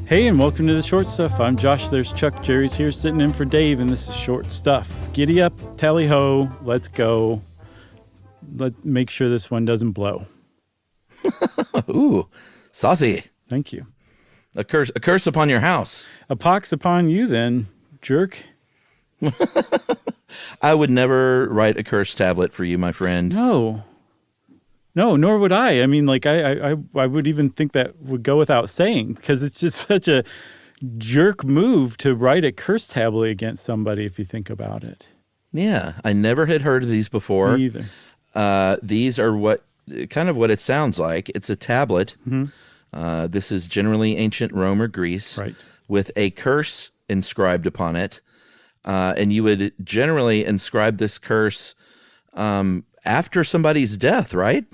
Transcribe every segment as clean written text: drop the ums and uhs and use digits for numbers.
Hey, and welcome to the Short Stuff. I'm Josh. There's Chuck. Jerry's here sitting in for Dave, and this is Short Stuff. Giddy up, tally ho, let's go. Let's make sure this one doesn't blow. Ooh, saucy. Thank you. A curse upon your house. A pox upon you then, jerk. I would never write a curse tablet for you, my friend. No, nor would I. I mean, like, I would even think that would go without saying, because it's just such a jerk move to write a curse tablet against somebody if you think about it. Yeah, I never had heard of these before. Me either. These are kind of what it sounds like. It's a tablet. Mm-hmm. This is generally ancient Rome or Greece, right, with a curse inscribed upon it. And you would generally inscribe this curse after somebody's death, right?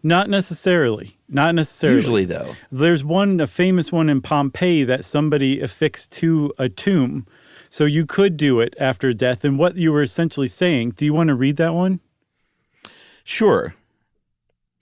Not necessarily. Usually, though. There's a famous one in Pompeii that somebody affixed to a tomb. So you could do it after death. And what you were essentially saying, do you want to read that one? Sure.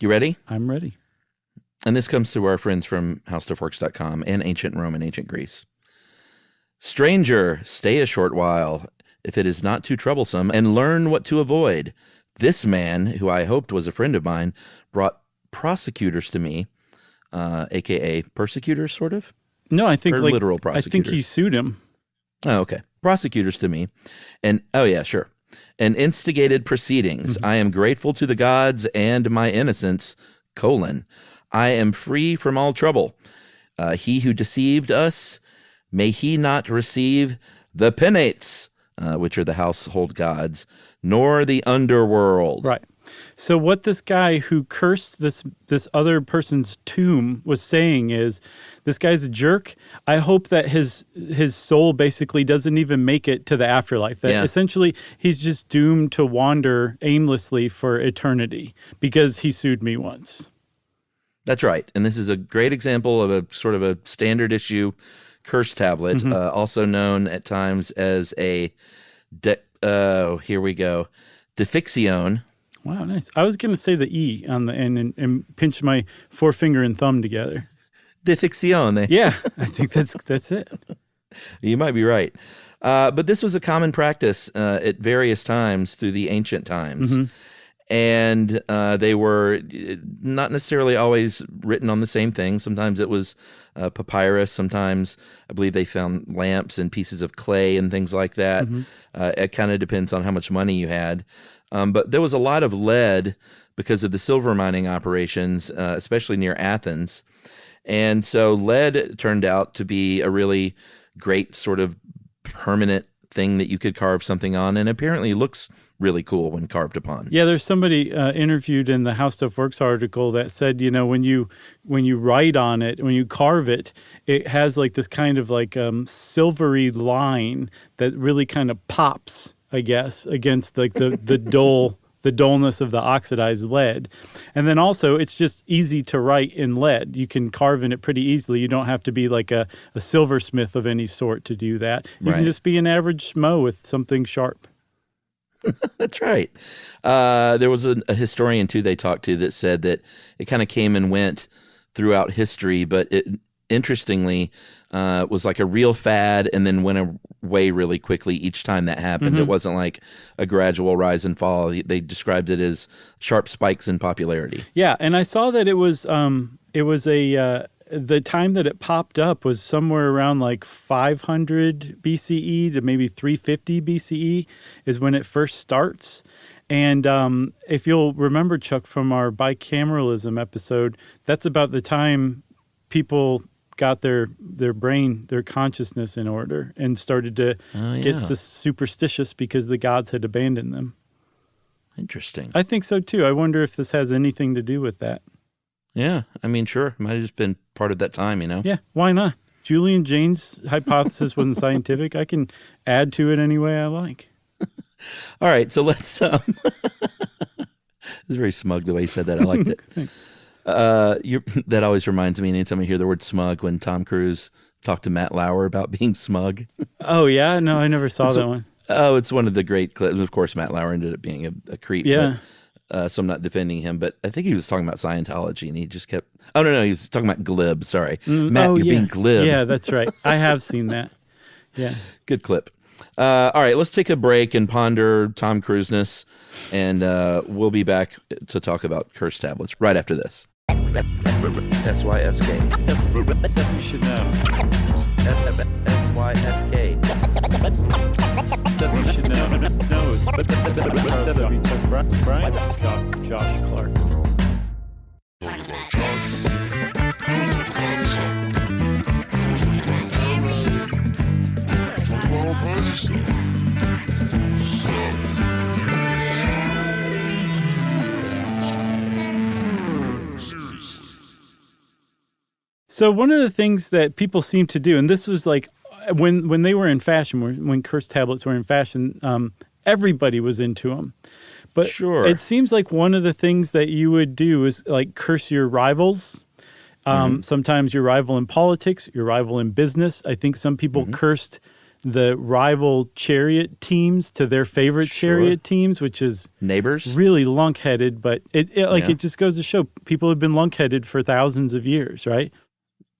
You ready? I'm ready. And this comes to our friends from HowStuffWorks.com and ancient Rome and ancient Greece. Stranger, stay a short while, if it is not too troublesome, and learn what to avoid. This man, who I hoped was a friend of mine, brought prosecutors to me, a.k.a. persecutors, sort of? No, I think literal prosecutors. I think he sued him. Oh, okay. Prosecutors to me. And, oh yeah, sure. And instigated proceedings. I am grateful to the gods and my innocence, I am free from all trouble. He who deceived us, may he not receive the penates, which are the household gods, nor the underworld. Right. So what this guy who cursed this other person's tomb was saying is, this guy's a jerk. I hope that his soul basically doesn't even make it to the afterlife. That essentially he's just doomed to wander aimlessly for eternity because he sued me once. That's right. And this is a great example of a sort of a standard issue curse tablet, also known at times as a here we go, defixion. Wow, nice. I was going to say the E on the end and pinch my forefinger and thumb together. Defixione. Yeah, I think that's it. You might be right. But this was a common practice at various times through the ancient times. And they were not necessarily always written on the same thing. Sometimes it was papyrus. Sometimes I believe they found lamps and pieces of clay and things like that. It kind of depends on how much money you had. But there was a lot of lead because of the silver mining operations, especially near Athens. And so lead turned out to be a really great sort of permanent thing that you could carve something on, and apparently looks really cool when carved upon. Yeah, there's somebody interviewed in the How Stuff Works article that said, you know, when you write on it, when you carve it, it has like this kind of like silvery line that really kind of pops, I guess, against like the dullness of the oxidized lead. And then also it's just easy to write in lead. You can carve in it pretty easily. You don't have to be like a silversmith of any sort to do that. You can just be an average schmo with something sharp. That's right. There was a historian, too, they talked to that said that it kind of came and went throughout history, but it interestingly was like a real fad and then went away really quickly each time that happened. It wasn't like a gradual rise and fall. They described it as sharp spikes in popularity. Yeah, and I saw that it was the time that it popped up was somewhere around like 500 BCE to maybe 350 BCE is when it first starts. And if you'll remember, Chuck, from our bicameralism episode, that's about the time people got their brain, their consciousness in order and started to get superstitious because the gods had abandoned them. Interesting. I think so, too. I wonder if this has anything to do with that. Yeah, I mean, sure. It might have just been part of that time, you know? Yeah, why not? Julian Jaynes' hypothesis wasn't scientific. I can add to it any way I like. All right, so let's... It's very smug the way he said that. I liked it. That always reminds me anytime I hear the word smug when Tom Cruise talked to Matt Lauer about being smug. Oh, yeah? No, I never saw that one. Oh, it's one of the great clips. Of course, Matt Lauer ended up being a creep. Yeah. But, so I'm not defending him, but I think he was talking about Scientology, and he just kept Oh, no, he was talking about glib. Sorry. Matt, you're being glib. Yeah, that's right. I have seen that. Yeah. Good clip. All right, let's take a break and ponder Tom Cruise-ness, and we'll be back to talk about curse tablets right after this. SYSK. You should know. SYSK. You should know. Brian? Josh Clark. So one of the things that people seem to do, and this was like when they were in fashion, when curse tablets were in fashion, everybody was into them. But sure. It seems like one of the things that you would do is like curse your rivals. Sometimes your rival in politics, your rival in business. I think some people cursed the rival chariot teams to their favorite chariot teams, which is neighbors. Really lunkheaded, but it just goes to show people have been lunkheaded for thousands of years, right?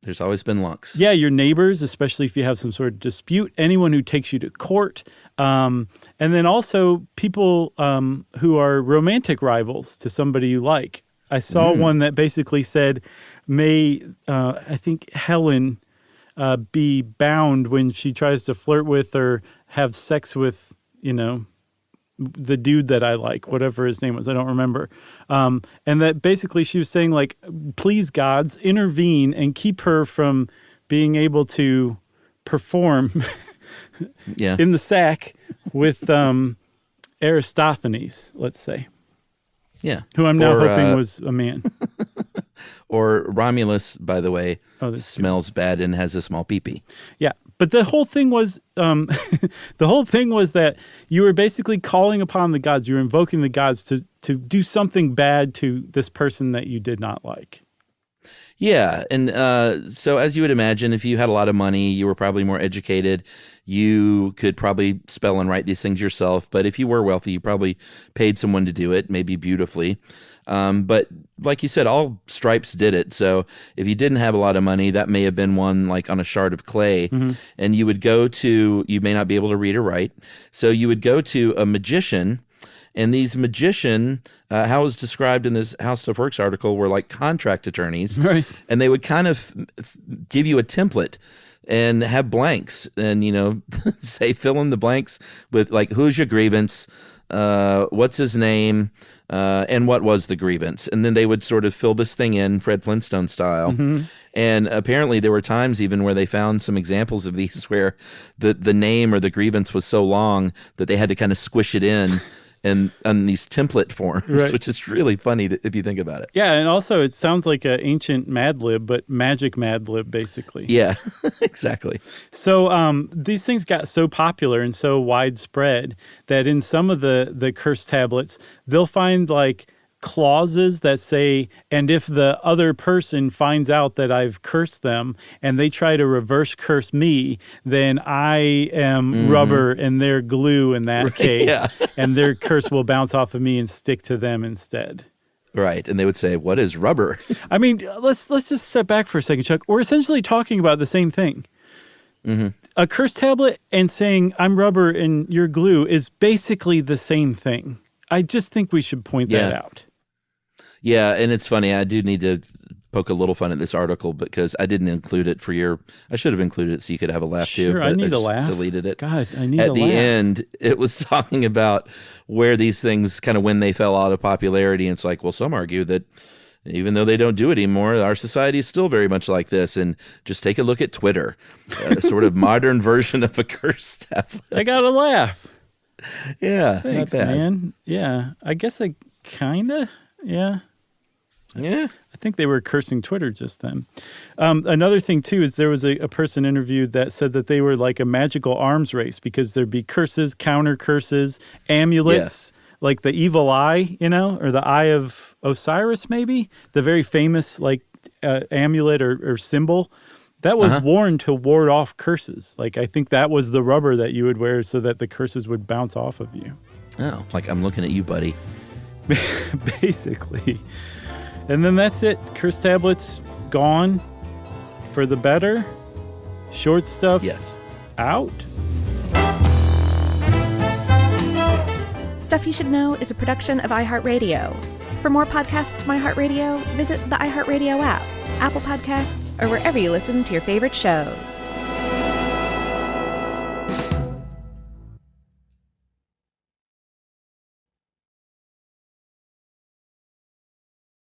There's always been lunks. Yeah, your neighbors, especially if you have some sort of dispute, anyone who takes you to court, and then also people who are romantic rivals to somebody you like. I saw one that basically said, may, I think, Helen be bound when she tries to flirt with or have sex with, the dude that I like, whatever his name was, I don't remember. And that basically she was saying, like, please, gods, intervene and keep her from being able to perform in the sack with Aristophanes, let's say. Yeah. Who I'm now hoping was a man. Or Romulus, by the way, smells bad and has a small pee-pee. Yeah. But the whole thing was that you were basically calling upon the gods. You were invoking the gods to do something bad to this person that you did not like. Yeah. And so as you would imagine, if you had a lot of money, you were probably more educated. You could probably spell and write these things yourself. But if you were wealthy, you probably paid someone to do it, maybe beautifully. But like you said, all stripes did it. So if you didn't have a lot of money, that may have been one like on a shard of clay. And you would you may not be able to read or write. So you would go to a magician. And these magician, how it was described in this How Stuff Works article, were like contract attorneys. Right. And they would kind of give you a template and have blanks and, say, fill in the blanks with like, who's your grievance? What's his name? And what was the grievance? And then they would sort of fill this thing in Fred Flintstone style. And apparently there were times even where they found some examples of these where the name or the grievance was so long that they had to kind of squish it in. And on these template forms, which is really funny if you think about it. Yeah, and also it sounds like an ancient Mad Lib, but magic Mad Lib, basically. Yeah, exactly. So these things got so popular and so widespread that in some of the curse tablets, they'll find like clauses that say, and if the other person finds out that I've cursed them and they try to reverse curse me, then I am rubber and they're glue in that case, and their curse will bounce off of me and stick to them instead. Right, and they would say, what is rubber? I mean, let's just step back for a second, Chuck. We're essentially talking about the same thing. A curse tablet and saying, I'm rubber and you're glue is basically the same thing. I just think we should point that out. Yeah, and it's funny. I do need to poke a little fun at this article because I didn't include it I should have included it so you could have a laugh too. Sure, I need a laugh. Deleted it. God, I need a laugh. At the end, it was talking about where these things kind of when they fell out of popularity. And it's like, well, some argue that even though they don't do it anymore, our society is still very much like this. And just take a look at Twitter, a sort of modern version of a curse tablet. I got a laugh. Yeah, thanks, not bad. Man. Yeah, I guess I kind of. Yeah. Yeah. I think they were cursing Twitter just then. Another thing, too, is there was a person interviewed that said that they were like a magical arms race because there'd be curses, counter curses, amulets, like the evil eye, or the eye of Osiris, maybe? The very famous like amulet or symbol. That was worn to ward off curses. Like, I think that was the rubber that you would wear so that the curses would bounce off of you. Oh, like I'm looking at you, buddy. Basically. And then that's it. Curse tablets gone for the better. Short stuff Yes. out. Stuff You Should Know is a production of iHeartRadio. For more podcasts from iHeartRadio, visit the iHeartRadio app, Apple Podcasts, or wherever you listen to your favorite shows.